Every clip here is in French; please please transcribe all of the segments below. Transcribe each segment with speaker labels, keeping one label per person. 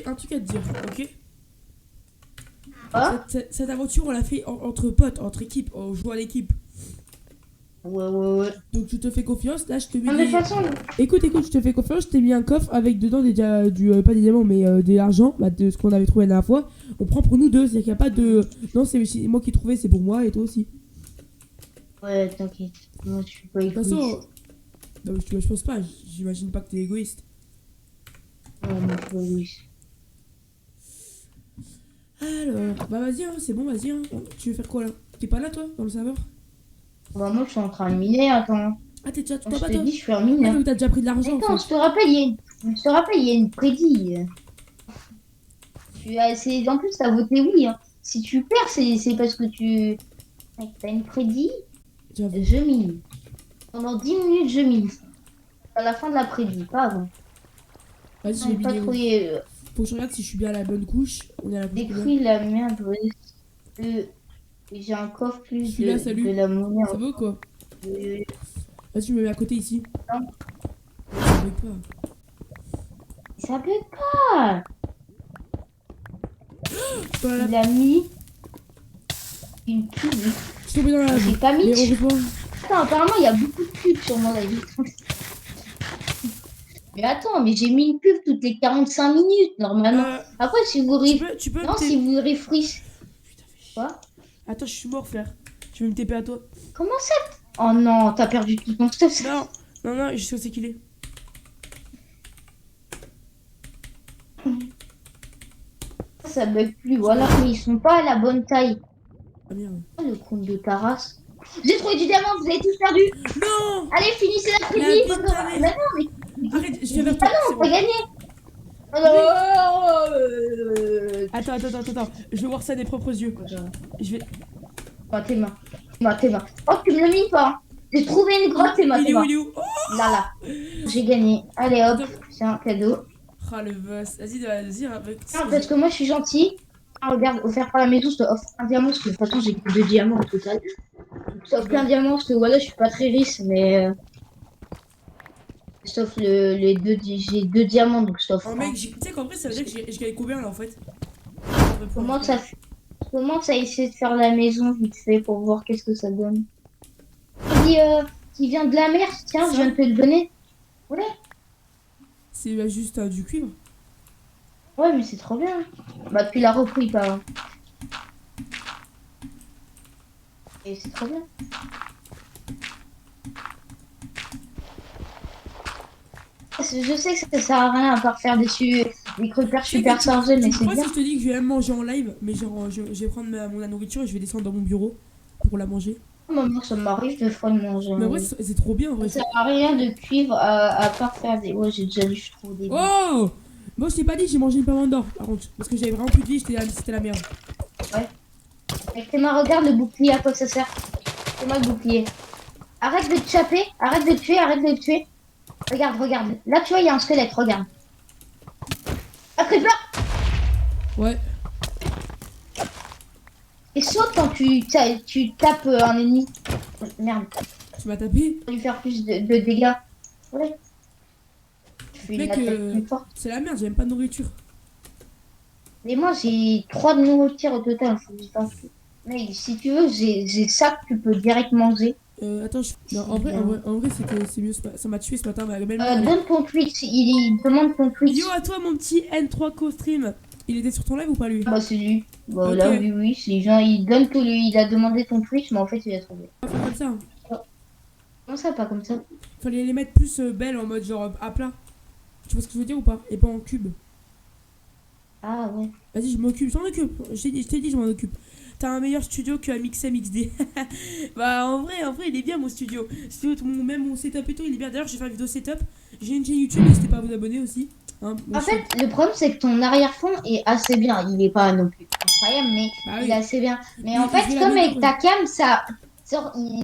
Speaker 1: un truc à te dire, ok?
Speaker 2: Ah,
Speaker 1: Cette aventure, on l'a fait entre potes, entre équipes, on joue à l'équipe.
Speaker 2: ouais.
Speaker 1: Donc tu te fais confiance, là je te mets
Speaker 2: Non, mais de
Speaker 1: des...
Speaker 2: toute façon,
Speaker 1: Écoute, je te fais confiance, je t'ai mis un coffre avec dedans pas des diamants, mais de l'argent, bah, de ce qu'on avait trouvé la dernière fois. On prend pour nous deux, c'est-à-dire qu'il n'y a pas de... Non, c'est moi qui ai trouvé, c'est pour moi et toi aussi.
Speaker 2: ouais, t'inquiète. Moi, je suis pas
Speaker 1: De toute façon,
Speaker 2: égoïste.
Speaker 1: non, je pense pas, j'imagine pas que t'es égoïste.
Speaker 2: Non, moi, je suis pas égoïste.
Speaker 1: Alors, bah vas-y, hein, c'est bon, vas-y. Hein. Tu veux faire quoi là? T'es pas là toi, dans le serveur?
Speaker 2: Bah, moi, je suis en train de miner, attends.
Speaker 1: Ah, t'es déjà, tu
Speaker 2: Moi,
Speaker 1: t'as
Speaker 2: je
Speaker 1: pas
Speaker 2: te
Speaker 1: toi?
Speaker 2: dis, je suis un
Speaker 1: Ah,
Speaker 2: mineur.
Speaker 1: donc t'as déjà pris de l'argent en
Speaker 2: Attends,
Speaker 1: fait.
Speaker 2: je te rappelle, il y a une prédit. Tu as, en plus, t'as voté oui, hein. Si tu perds, c'est parce que tu. Mec, t'as une prédit,
Speaker 1: J'avoue.
Speaker 2: je mine. Pendant 10 minutes, je mine. À la fin de la prédit, pas avant.
Speaker 1: Vas-y, je vais
Speaker 2: Non, pas
Speaker 1: miner.
Speaker 2: trouvé.
Speaker 1: Faut que je regarde si je suis bien à la bonne couche. On est à la couche combien?
Speaker 2: Décris la merde. Ouais. Euh, j'ai un coffre
Speaker 1: Je
Speaker 2: plus
Speaker 1: suis là,
Speaker 2: de
Speaker 1: salut.
Speaker 2: la monnaie.
Speaker 1: Ça va ou quoi?
Speaker 2: Euh,
Speaker 1: Vas-y, je me mets à côté ici.
Speaker 2: non,
Speaker 1: Ça veut pas.
Speaker 2: ça peut pas.
Speaker 1: Voilà,
Speaker 2: Il a mis une pub.
Speaker 1: je suis tombé dans la lave.
Speaker 2: J'ai pas mis
Speaker 1: Mais
Speaker 2: de...
Speaker 1: heureusement.
Speaker 2: Attends, apparemment, il y a beaucoup de pubs sur mon avis. Mais attends, mais j'ai mis une pub toutes les 45 minutes, normalement.
Speaker 1: Euh,
Speaker 2: Après, si vous
Speaker 1: tu peux me
Speaker 2: Non, si
Speaker 1: TP.
Speaker 2: vous réfléchissez...
Speaker 1: Putain, fais chier.
Speaker 2: Quoi?
Speaker 1: Attends, je suis mort, frère. Tu veux me TP à toi?
Speaker 2: Comment ça? Oh non, t'as perdu tout ton stuff.
Speaker 1: Non, non, je sais où c'est qu'il est.
Speaker 2: Ça bug plus, voilà. Mais ils sont pas à la bonne taille.
Speaker 1: Ah merde.
Speaker 2: Oh, le compte de ta race. J'ai trouvé du diamant, vous avez tous perdu.
Speaker 1: Non!
Speaker 2: Allez, finissez la
Speaker 1: La
Speaker 2: prédit.
Speaker 1: vie de ta mère.
Speaker 2: Mais non, mais...
Speaker 1: Arrête, je
Speaker 2: mais
Speaker 1: viens vers
Speaker 2: dis pas
Speaker 1: toi. C'est
Speaker 2: non, on va
Speaker 1: bon.
Speaker 2: gagner.
Speaker 1: Attends. Je veux voir ça des propres yeux. Je vais.
Speaker 2: Tes mains. Tes mains. Oh, tu me le mises pas. Hein. J'ai trouvé une grotte, tes mains.
Speaker 1: Il est où? Il est où? Oh,
Speaker 2: Là. J'ai gagné. Allez, hop.
Speaker 1: attends.
Speaker 2: C'est un cadeau.
Speaker 1: Ah, le boss. Vas-y, avec.
Speaker 2: Non, parce que moi, je suis gentil. Ah, regarde, offert par la maison, je te offre un diamant. Parce que de toute façon, j'ai que 2 diamants au total. Je t'offre qu'un diamant parce que voilà, je suis pas très riche. Mais je t'offre les deux. J'ai 2 diamants, donc je t'offre
Speaker 1: Oh,
Speaker 2: un.
Speaker 1: mec, tu sais qu'en vrai, ça veut dire que je gagne combien là en fait?
Speaker 2: Comment ça essaie de faire la maison vite fait pour voir qu'est-ce que ça donne. Qui vient de la mer, tiens,
Speaker 1: Ça
Speaker 2: je viens de te le donner. Ouais,
Speaker 1: C'est juste du cuivre.
Speaker 2: ouais, mais c'est trop bien. Bah, tu l'as repris, pas. Et c'est trop bien. Je sais que ça sert à rien à part faire des creepers super chargés, mais c'est
Speaker 1: Moi,
Speaker 2: bien.
Speaker 1: si je te dis que je vais même manger en live, mais genre, je vais prendre la nourriture et je vais descendre dans mon bureau pour la manger.
Speaker 2: Maman, ça m'arrive de fois de manger.
Speaker 1: Mais en vrai, c'est trop bien en vrai.
Speaker 2: Ça sert à rien de cuivre à part faire des. Ouais, j'ai déjà dit, je suis trop débile.
Speaker 1: Oh! Moi, je t'ai pas dit, j'ai mangé une pomme d'or par contre. Parce que j'avais vraiment plus de vie, c'était la merde.
Speaker 2: Ouais. Avec tes mains, regarde le bouclier, à quoi ça sert? C'est moi le bouclier. Arrête de te chaper, arrête de te tuer, arrête de te tuer. Regarde. Là, tu vois, il y a un squelette, regarde. Un creeper!
Speaker 1: Ouais.
Speaker 2: Et saute quand tu tapes un ennemi. Merde,
Speaker 1: Tu m'as tapé?
Speaker 2: pour lui faire plus de dégâts. Ouais. Je fais une
Speaker 1: Mec,
Speaker 2: attaque plus forte.
Speaker 1: c'est la merde, j'ai même pas de nourriture.
Speaker 2: Mais moi, j'ai 3 de nourriture au total. Faut que je t'en fous. Mec, si tu veux, j'ai ça que tu peux direct manger.
Speaker 1: Attends, non, en vrai c'est mieux. Ça m'a tué ce matin, ma belle-mère.
Speaker 2: Donne ton Twitch. Il demande ton Twitch.
Speaker 1: Yo, à toi, mon petit N3Co stream. Il était sur ton live ou pas lui?
Speaker 2: Bah, c'est lui. Bah,
Speaker 1: Ok.
Speaker 2: là, oui. C'est genre, il donne que lui. Il a demandé ton Twitch, mais en fait, il a trouvé.
Speaker 1: On va faire comme ça.
Speaker 2: Comment ça, pas comme ça?
Speaker 1: Fallait les mettre plus belles en mode genre à plat. Tu vois ce que je veux dire ou pas? Et pas en cube.
Speaker 2: Ah, ouais.
Speaker 1: Vas-y, je m'occupe, je m'en occupe. Je t'ai dit, je m'en occupe. T'as un meilleur studio que Amixem XD. Bah, en vrai, il est bien mon studio. Même mon setup et tout, il est bien. D'ailleurs, je vais faire une vidéo setup. J'ai une chaîne YouTube, n'hésitez pas à vous abonner aussi. Hein,
Speaker 2: En fait, le problème, c'est que ton arrière-fond est assez bien. Il est pas non plus incroyable, mais
Speaker 1: Bah
Speaker 2: il
Speaker 1: oui.
Speaker 2: est assez bien. Mais
Speaker 1: Il-
Speaker 2: en fait,
Speaker 1: je vais
Speaker 2: comme
Speaker 1: l'abonner,
Speaker 2: avec ta cam, ça.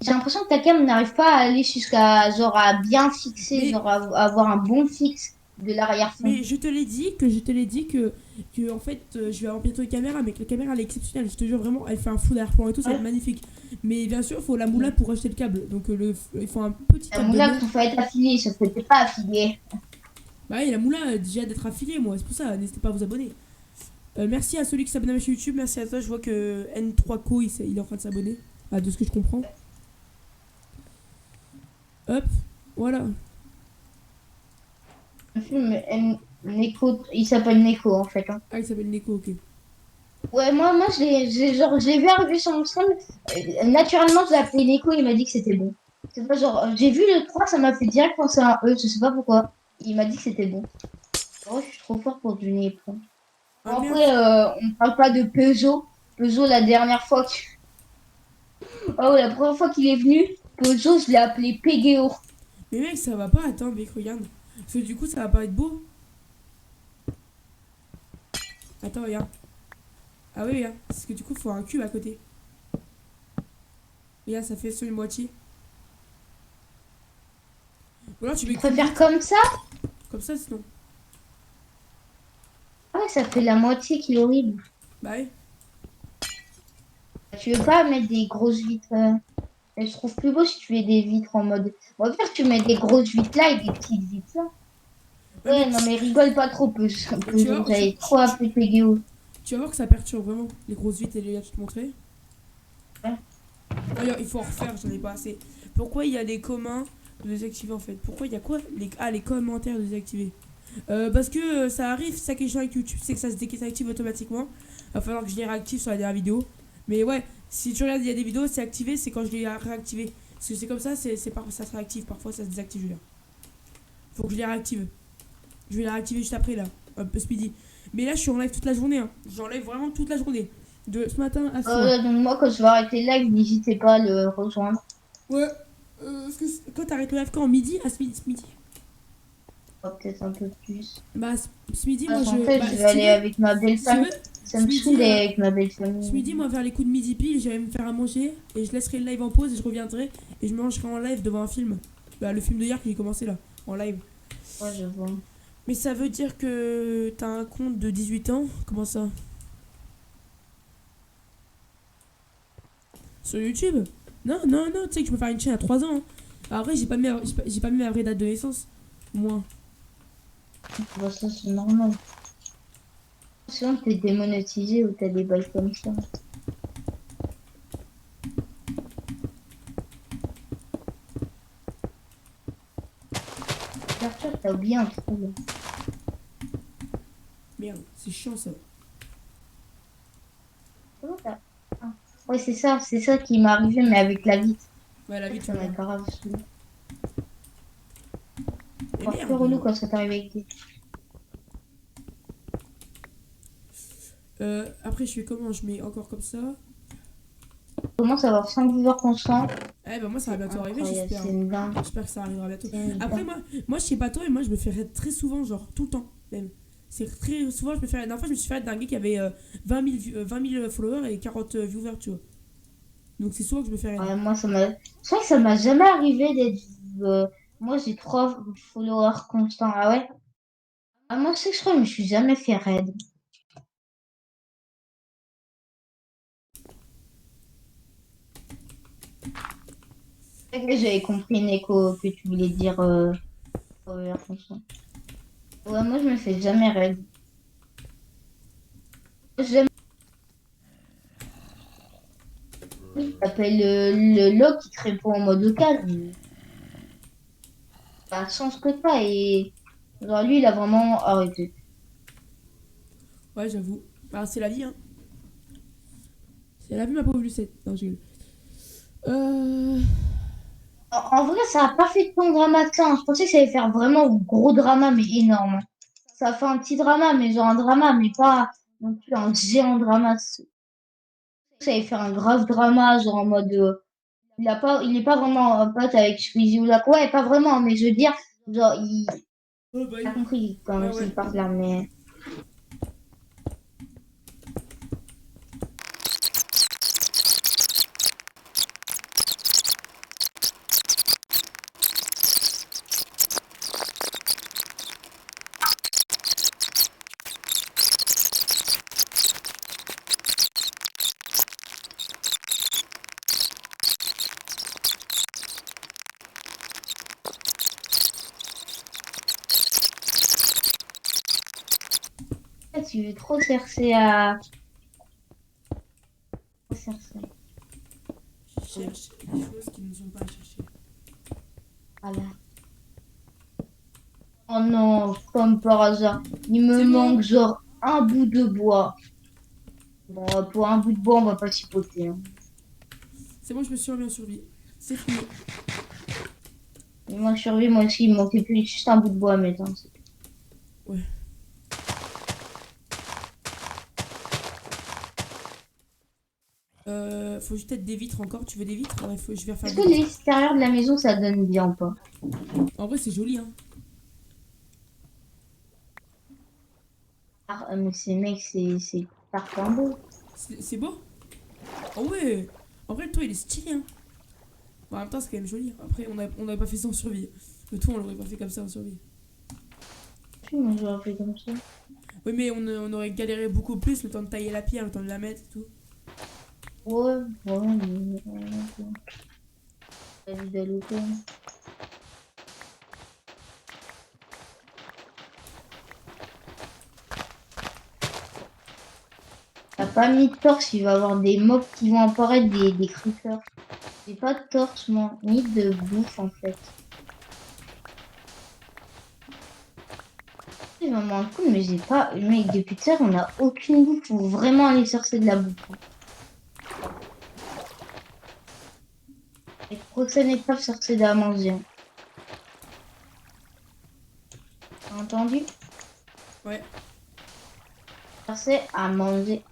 Speaker 2: J'ai l'impression que ta cam n'arrive pas à aller jusqu'à genre à bien fixer,
Speaker 1: Mais-
Speaker 2: genre à avoir un bon fixe de l'arrière-fond.
Speaker 1: Mais je te l'ai dit que en fait, je vais avoir bientôt une caméra, mais que la caméra elle est exceptionnelle. Je te jure vraiment, elle fait un fou d'arrière-plan et tout, ça va être magnifique. Mais bien sûr, il faut la moula pour acheter le câble. Donc il faut un petit
Speaker 2: La
Speaker 1: câble.
Speaker 2: moula, il faut être affilié, ça peut pas affilié.
Speaker 1: Bah, et la moula, déjà d'être affilié, moi, c'est pour ça, n'hésitez pas à vous abonner. Merci à celui qui s'abonne à ma chaîne YouTube, merci à toi, je vois que N3Co, il est en train de s'abonner, de ce que je comprends. Hop, voilà.
Speaker 2: Un film, Neko, il s'appelle Neko en fait, hein.
Speaker 1: Ah, il s'appelle Neko, ok.
Speaker 2: Ouais, moi genre, je l'ai vu arriver sur mon stream. Naturellement, je l'ai appelé Neko, il m'a dit que c'était bon. C'est pas genre, j'ai vu le 3 ça m'a fait direct penser à un E, je sais pas pourquoi. Il m'a dit que c'était bon. Oh, je suis trop fort pour deviner les prompts.
Speaker 1: Ah
Speaker 2: Bon,
Speaker 1: merde.
Speaker 2: après, on parle pas de Peugeot. Peugeot, la dernière fois oh, la première fois qu'il est venu, Peugeot, je l'ai appelé Pégéo.
Speaker 1: Mais mec, ça va pas, attends, mec, regarde. Parce que du coup, ça va pas être beau. Attends, regarde. Ah oui, regarde. Parce que du coup, faut un cube à côté. Regarde, ça fait sur une moitié. Ou alors tu
Speaker 2: Tu
Speaker 1: mets cube
Speaker 2: préfères
Speaker 1: vite.
Speaker 2: comme ça?
Speaker 1: Comme ça, sinon.
Speaker 2: Ah ouais, ça fait la moitié qui est horrible.
Speaker 1: Bah ouais.
Speaker 2: Tu veux pas mettre des grosses vitres je trouve plus beau si tu fais des vitres en mode. On va faire que tu mets des grosses vitres là et des petites vitres là.
Speaker 1: Ouais,
Speaker 2: Ouais, non mais rigole pas trop,
Speaker 1: mais tu vois,
Speaker 2: j'avais trop appelé Pégéo.
Speaker 1: tu vas voir que ça perturbe vraiment. Les grosses vitres et les gars, tu te montrais.
Speaker 2: Ouais.
Speaker 1: D'ailleurs, il faut en refaire, j'en ai pas assez. Pourquoi il y a les communs de désactiver en fait? Pourquoi il y a quoi les commentaires de désactiver. Parce que ça arrive, ça qui est chiant avec YouTube, c'est que ça se désactive automatiquement. Il va falloir que je les réactive sur la dernière vidéo. Mais ouais, si tu regardes, il y a des vidéos, c'est activé, c'est quand je les réactivé. Parce que c'est comme ça, ça se réactive, parfois ça se désactive, Julien. Faut que je les réactive. Je vais les réactiver juste après là, un peu ce midi. Mais là, je suis en live toute la journée, hein. J'enlève vraiment toute la journée. De ce matin à ce soir.
Speaker 2: Donc moi quand je vais arrêter le live, n'hésitez pas à le rejoindre.
Speaker 1: Ouais, parce que quand t'arrêtes le live quand midi, à ce midi.
Speaker 2: Oh, peut-être un peu plus.
Speaker 1: Bah, ce midi, moi
Speaker 2: Parce
Speaker 1: je.
Speaker 2: qu'en fait,
Speaker 1: Bah,
Speaker 2: je vais
Speaker 1: si tu
Speaker 2: aller
Speaker 1: veux,
Speaker 2: avec ma belle
Speaker 1: si tu
Speaker 2: famille.
Speaker 1: veux,
Speaker 2: Ça
Speaker 1: ce
Speaker 2: me
Speaker 1: midi,
Speaker 2: saoule d'aller avec ma belle
Speaker 1: ce
Speaker 2: famille.
Speaker 1: midi, moi, vers les coups de midi pile, j'allais me faire à manger et je laisserai le live en pause et je reviendrai et je mangerai en live devant un film. Bah, le film de hier qui est commencé là, en live.
Speaker 2: Ouais, je vois.
Speaker 1: Mais ça veut dire que t'as un compte de 18 ans? Comment ça? Sur YouTube? Non, non, non, tu sais que je peux faire une chaîne à 3 ans. Hein. Après, j'ai pas mis ma vraie date de naissance. Moi.
Speaker 2: Bah, ça c'est normal. Sinon t'es démonétisé ou t'as des bails comme ça. Arthur, t'as oublié un truc.
Speaker 1: Merde, c'est chiant ça.
Speaker 2: Comment t'as- Ah. Ouais, c'est ça qui m'est arrivé, mais avec la vitre.
Speaker 1: Ouais, la vie, tu
Speaker 2: Ça m'a
Speaker 1: vois.
Speaker 2: grave saoulé.
Speaker 1: Mais
Speaker 2: C'est plus relou
Speaker 1: merde.
Speaker 2: quand ça t'arrive avec des.
Speaker 1: Après, je fais comment? Je mets encore comme ça.
Speaker 2: On commence à avoir 5 viewers constants.
Speaker 1: Eh ben moi ça va bientôt arriver,
Speaker 2: Incroyable,
Speaker 1: j'espère.
Speaker 2: c'est une dingue.
Speaker 1: J'espère que ça arrivera bientôt.
Speaker 2: C'est une
Speaker 1: Après
Speaker 2: dingue.
Speaker 1: moi je sais pas toi, mais moi je me fais raid très souvent, genre tout le temps même. C'est très souvent je me fais raid. La dernière fois je me suis fait raid d'un gars qui avait 20 000 followers et 40 viewers, tu vois. Donc c'est souvent que je me fais raid.
Speaker 2: Ouais, moi, ça m'a. C'est vrai que ça m'a jamais arrivé d'être. Moi, j'ai 3 followers constants. Ah ouais? Ah, moi, c'est que je crois que je me suis jamais fait raid. Ok, j'avais compris, Neko, que tu voulais dire followers constants. Ouais, moi, je me fais jamais raid. J'aime. Il s'appelle le log qui te répond en mode vocal. Pas de chance que t'as. Et. Genre, lui, il a vraiment arrêté.
Speaker 1: Ouais j'avoue. Bah c'est la vie hein. C'est la vie ma pauvre Lucette. Non je rigole.
Speaker 2: En vrai, ça a pas fait tant drama que ça, hein. Je pensais que ça allait faire vraiment un gros drama, mais énorme. Ça a fait un petit drama, mais genre un drama, mais pas non plus un géant drama. Ça allait faire un grave drama, genre en mode. Il est pas vraiment pote avec Squeezie ou là. Ouais, pas vraiment, mais je veux dire, genre, il
Speaker 1: Oh bah
Speaker 2: a compris quand
Speaker 1: ouais
Speaker 2: même
Speaker 1: ouais.
Speaker 2: s'il part là, mais. tu veux trop chercher à... Trop chercher.
Speaker 1: Je cherche des choses qui ne sont pas à chercher.
Speaker 2: Voilà. Oh non, comme par hasard. Il me
Speaker 1: C'est
Speaker 2: manque
Speaker 1: bon.
Speaker 2: genre un bout de bois. Bon, pour un bout de bois, on va pas chipoter. Hein.
Speaker 1: C'est bon, je me suis remis en survie. C'est fini.
Speaker 2: Et moi, je suis arrivée, moi aussi, il me manquait plus juste un bout de bois à mettre. Hein.
Speaker 1: Ouais. Faut juste être des vitres encore. Tu veux des vitres? Ouais, je vais refaire
Speaker 2: Est-ce
Speaker 1: des
Speaker 2: que
Speaker 1: vitres.
Speaker 2: l'extérieur de la maison, ça donne bien ou pas?
Speaker 1: En vrai, c'est joli, hein.
Speaker 2: Ah, mais ces mecs, c'est parfait beau.
Speaker 1: C'est beau? Oh ouais. En vrai, le toit, il est stylé, hein. Bon, en même temps, c'est quand même joli. Après, on n'avait pas fait ça en survie. Le toit, on l'aurait pas fait comme ça en survie.
Speaker 2: Si, moi, j'aurais fait comme ça.
Speaker 1: Oui, mais on aurait galéré beaucoup plus le temps de tailler la pierre, le temps de la mettre et tout.
Speaker 2: Ouais, ouais, mais... La vie d'aller quoi. T'as pas mis de torse, il va y avoir des mobs qui vont apparaître, des creepers. J'ai pas de torse, moi, ni de bouffe en fait. C'est vraiment un coup, mais j'ai pas. Mec, depuis tout à l'heure, on a aucune bouffe. Faut vraiment aller chercher de la bouffe. Hein. Et prochaine étape, chercher de la manger. Hein. T'as entendu?
Speaker 1: Ouais.
Speaker 2: Chercher à manger.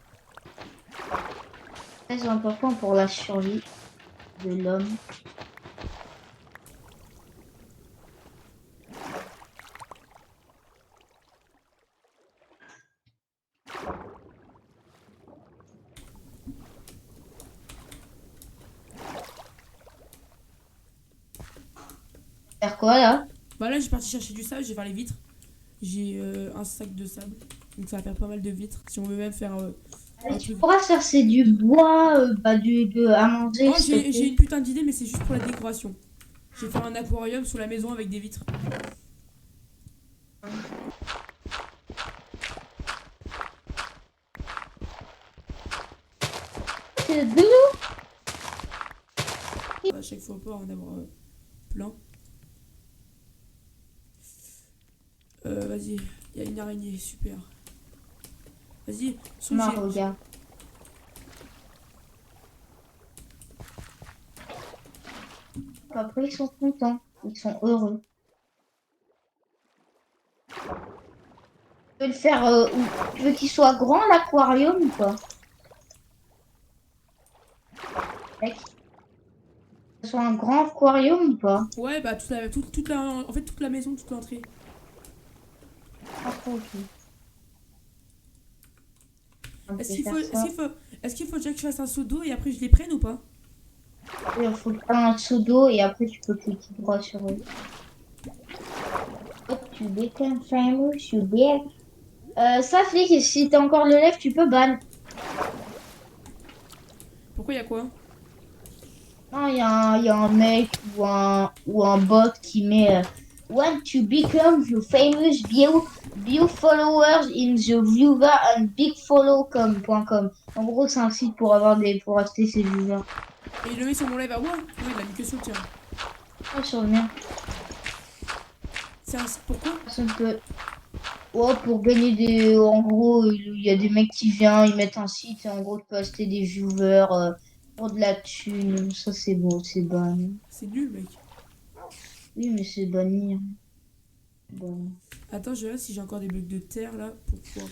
Speaker 2: Très important pour la survie de l'homme. Faire quoi là?
Speaker 1: Bah là, j'ai parti chercher du sable, je vais faire les vitres. J'ai un sac de sable. Donc ça va faire pas mal de vitres. Si on veut même faire un
Speaker 2: Tu
Speaker 1: truc.
Speaker 2: pourras chercher du bois, à manger,
Speaker 1: Oh,
Speaker 2: s'il te
Speaker 1: j'ai
Speaker 2: plaît.
Speaker 1: une putain d'idée, mais c'est juste pour la décoration. Je vais faire un aquarium sous la maison avec des vitres.
Speaker 2: C'est de l'eau.
Speaker 1: À chaque fois pas en avoir plein. Vas-y, il y a une araignée, super. Vas-y,
Speaker 2: Non,
Speaker 1: j'ai...
Speaker 2: regarde. Après, ils sont contents. Ils sont heureux. Tu veux le faire tu veux qu'il soit grand, l'aquarium, ou pas? Mec, que ce soit un grand aquarium ou pas?
Speaker 1: Ouais, bah toute la... En fait, toute la maison, toute l'entrée.
Speaker 2: Ah, ok. On peut
Speaker 1: Est-ce qu'il
Speaker 2: faire
Speaker 1: faut,
Speaker 2: ça.
Speaker 1: est-ce qu'il faut déjà que je fasse un seau d'eau et après je les prenne ou pas?
Speaker 2: Il faut faire un seau d'eau et après tu peux cliquer droit sur eux. Hop, tu become famous, you big. Ça fait que si t'as encore le lèvre, tu peux ban.
Speaker 1: Pourquoi il y a quoi?
Speaker 2: Non, il y a un mec ou un bot qui met Want to become the famous view followers in the viewer and bigfollow.com. En gros, c'est un site pour avoir pour acheter ses viewers.
Speaker 1: Et il le met sur mon live à moi? Oui, il a mis que sur le tien.
Speaker 2: Ah, sur le mien.
Speaker 1: C'est un... Pourquoi?
Speaker 2: Personne peut. Ouais, pour gagner des. En gros, il y a des mecs qui viennent, ils mettent un site et en gros, tu peux acheter des viewers pour de la thune. Ça, c'est bon, c'est banni.
Speaker 1: C'est nul, mec.
Speaker 2: Oui, mais c'est banni. Hein. Bon.
Speaker 1: Attends, je vais voir si j'ai encore des blocs de terre là pour pouvoir...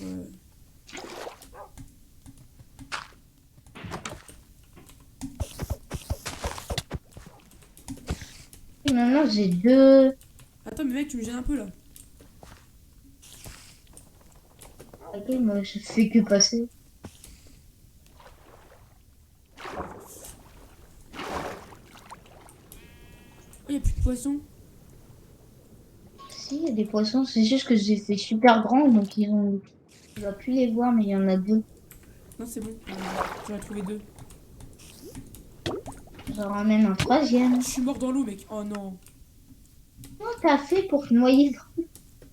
Speaker 2: Et maintenant, j'ai deux.
Speaker 1: Attends, mais mec, tu me gênes un peu là.
Speaker 2: Ok, moi, je fais que passer.
Speaker 1: Oh, il y a plus de poissons.
Speaker 2: Si, il y a des poissons, c'est juste que j'ai fait super grand, donc ils ont. Tu vas plus les voir, mais il y en a deux.
Speaker 1: Non, c'est bon. J'en ai trouvé deux.
Speaker 2: J'en ramène un troisième.
Speaker 1: Je suis mort dans l'eau, mec. Oh non.
Speaker 2: Comment t'as fait pour te noyer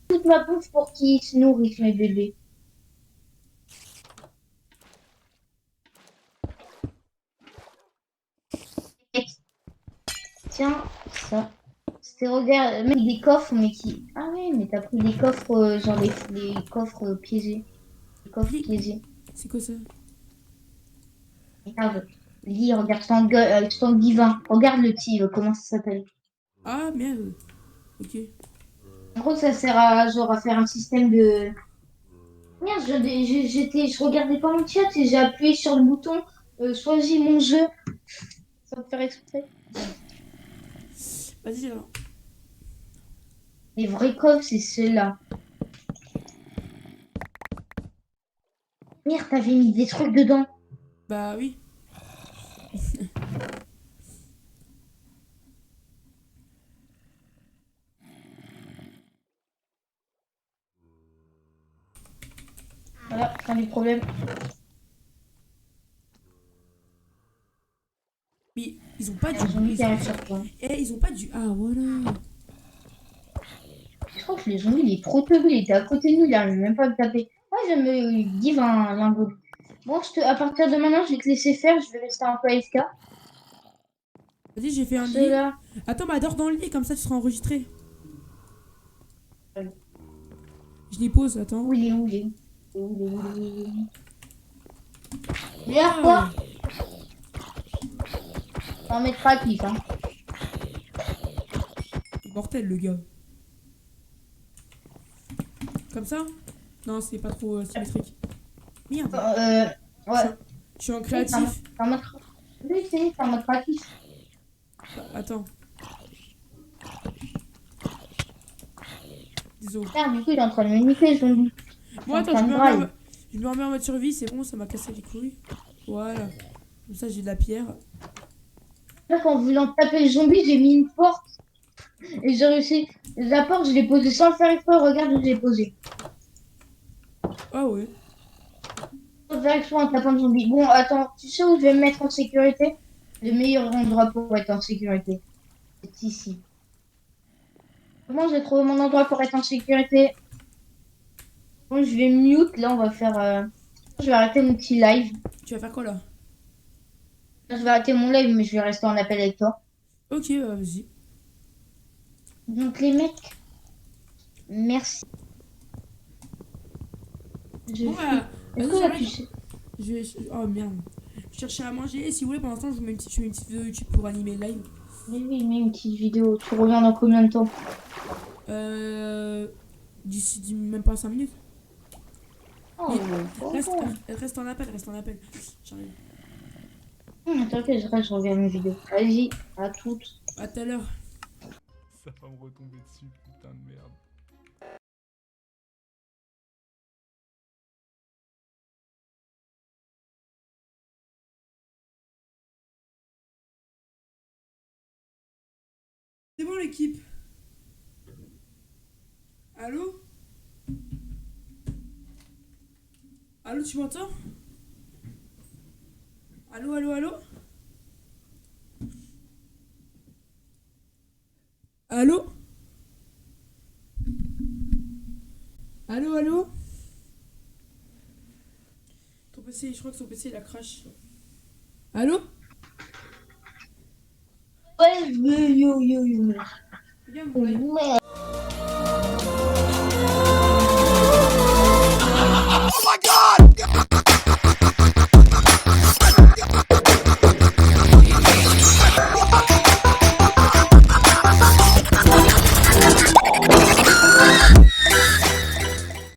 Speaker 2: toute ma bouffe pour qu'ils se nourrissent, mes bébés? Tiens, ça. C'était regarde, même des coffres, mais qui. Ah ouais, mais t'as pris des coffres, genre les coffres piégés. Les coffres
Speaker 1: Pli-
Speaker 2: piégés.
Speaker 1: C'est quoi ça?
Speaker 2: Regarde. Lis, regarde ton divin. Regarde le petit, comment ça s'appelle.
Speaker 1: Ah, merde. Ok.
Speaker 2: En gros, ça sert à, genre, à faire un système de. Merde, je regardais pas mon chat et j'ai appuyé sur le bouton choisis mon jeu sans faire exprès.
Speaker 1: Vas-y, alors.
Speaker 2: Les vrais coffres, c'est ceux-là. Merde, t'avais mis des trucs dedans.
Speaker 1: Bah oui.
Speaker 2: Voilà, fin du problème.
Speaker 1: Mais ils ont pas
Speaker 2: Il y
Speaker 1: du.
Speaker 2: a un zombie qui
Speaker 1: Ils ont...
Speaker 2: arrive sur toi.
Speaker 1: ils ont pas du. Ah, voilà.
Speaker 2: Je crois que le zombie, il est trop teubé. Il était à côté de nous, il arrive même pas à me taper. Moi, je me give un lingot. Bon, à partir de maintenant, je vais te laisser faire. Je vais rester un peu AFK.
Speaker 1: Vas-y, j'ai fait un lit.
Speaker 2: Ceux-là.
Speaker 1: Attends, bah dors dans le lit, comme ça tu seras enregistré. Je les pose, attends.
Speaker 2: Où il est, où il est, où il est, où il est, où il est, où il est. Viens, quoi? On mettra à kiff, hein.
Speaker 1: Mortel, le gars. Comme ça? Non, c'est pas trop symétrique. Merde.
Speaker 2: Ouais.
Speaker 1: Je suis en
Speaker 2: Oui,
Speaker 1: créatif.
Speaker 2: c'est un mode... Oui, c'est un mode pratique.
Speaker 1: Attends. Désolé.
Speaker 2: Merde, du coup, il est en train de me niquer, le zombie.
Speaker 1: Bon,
Speaker 2: En
Speaker 1: attends,
Speaker 2: train de drive.
Speaker 1: je me remets en mode survie, c'est bon, ça m'a cassé les couilles. Voilà. Comme ça, j'ai de la pierre.
Speaker 2: Là, en voulant taper le zombie, j'ai mis une porte. Et j'ai réussi. La porte, je l'ai posée sans le faire exprès. Regarde où je l'ai posée.
Speaker 1: Ah ouais.
Speaker 2: Sans le faire exprès en tapant le zombie. Bon, attends, tu sais où je vais me mettre en sécurité? Le meilleur endroit pour être en sécurité. C'est ici. Comment j'ai trouvé mon endroit pour être en sécurité? Bon, je vais mute. Là, on va faire. Je vais arrêter mon petit live.
Speaker 1: Tu vas faire quoi là?
Speaker 2: Je vais arrêter mon live, mais je vais rester en appel avec toi.
Speaker 1: Ok, bah, vas-y.
Speaker 2: Donc, les mecs, merci. Je
Speaker 1: Bon,
Speaker 2: suis.
Speaker 1: bah,
Speaker 2: Est-ce
Speaker 1: vas-y,
Speaker 2: que là, tu
Speaker 1: j'arrête.
Speaker 2: sais.
Speaker 1: Oh merde. Je cherchais à manger. Et si vous voulez, pendant ce temps, je mets une petite vidéo YouTube pour animer le live.
Speaker 2: Mais oui, mais une petite vidéo. Tu reviens dans combien de temps?
Speaker 1: Euh. Même pas 5 minutes.
Speaker 2: Oh,
Speaker 1: Mais
Speaker 2: bon,
Speaker 1: reste,
Speaker 2: bon.
Speaker 1: reste en appel, reste en appel. J'arrive.
Speaker 2: T'inquiète, je reviens à mes vidéos. Vas-y, à toutes.
Speaker 1: À tout à l'heure.
Speaker 3: Ça va me retomber dessus, putain de merde.
Speaker 1: C'est bon l'équipe. Allô? Allô, tu m'entends? Allô, allô, allô? Allô? Allô, allô? Ton PC, je crois que son PC il a crash. Allô?
Speaker 2: Ouais, yo, yo, yo.
Speaker 1: Regarde mon live.
Speaker 2: Ouais.